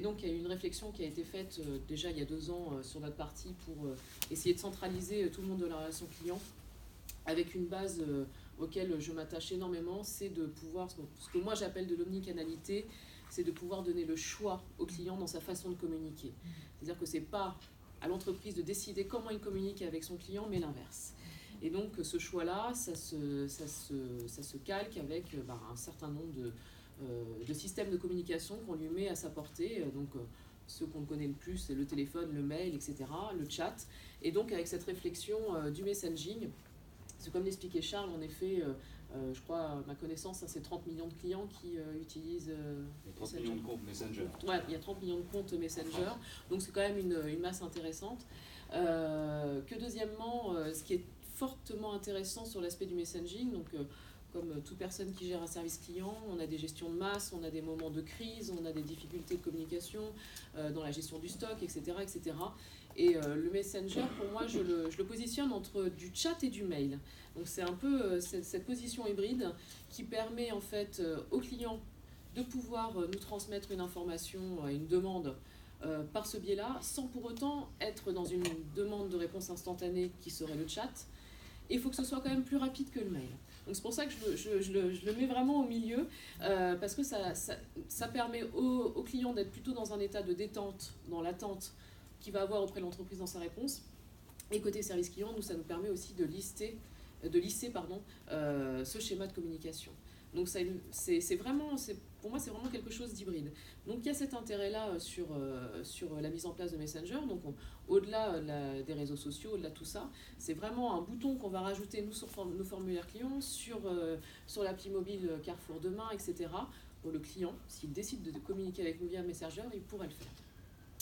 donc il y a eu une réflexion qui a été faite déjà il y a 2 ans sur notre partie pour essayer de centraliser tout le monde de la relation client avec une base auquel je m'attache énormément, c'est de pouvoir, ce que moi j'appelle de l'omnicanalité, c'est de pouvoir donner le choix au client dans sa façon de communiquer. C'est-à-dire que ce n'est pas à l'entreprise de décider comment il communique avec son client, mais l'inverse. Et donc ce choix-là, ça se calque avec un certain nombre de systèmes de communication qu'on lui met à sa portée. Donc ceux qu'on connaît le plus, c'est le téléphone, le mail, etc., le chat. Et donc avec cette réflexion du messaging, c'est comme l'expliquait Charles, en effet, je crois, à ma connaissance, c'est 30 millions de clients qui utilisent... 30 millions de comptes Messenger. Ouais, il y a 30 millions de comptes Messenger, donc c'est quand même une masse intéressante. Que deuxièmement, ce qui est fortement intéressant sur l'aspect du messaging, donc comme toute personne qui gère un service client, on a des gestions de masse, on a des moments de crise, on a des difficultés de communication dans la gestion du stock, etc. etc. Et le Messenger, pour moi, je le positionne entre du chat et du mail. Donc c'est un peu cette position hybride qui permet en fait aux clients de pouvoir nous transmettre une information, une demande par ce biais-là, sans pour autant être dans une demande de réponse instantanée qui serait le chat. Et il faut que ce soit quand même plus rapide que le mail. Donc c'est pour ça que je le mets vraiment au milieu, parce que ça permet aux clients d'être plutôt dans un état de détente, dans l'attente qu'il va avoir auprès de l'entreprise dans sa réponse. Et côté service client, nous, ça nous permet aussi de lisser ce schéma de communication. Donc pour moi, c'est vraiment quelque chose d'hybride. Donc il y a cet intérêt-là sur la mise en place de Messenger. Donc au-delà des réseaux sociaux, au-delà de tout ça, c'est vraiment un bouton qu'on va rajouter nous sur nos formulaires clients, sur l'appli mobile Carrefour Demain, etc. Pour le client, s'il décide de communiquer avec nous via Messenger, il pourrait le faire.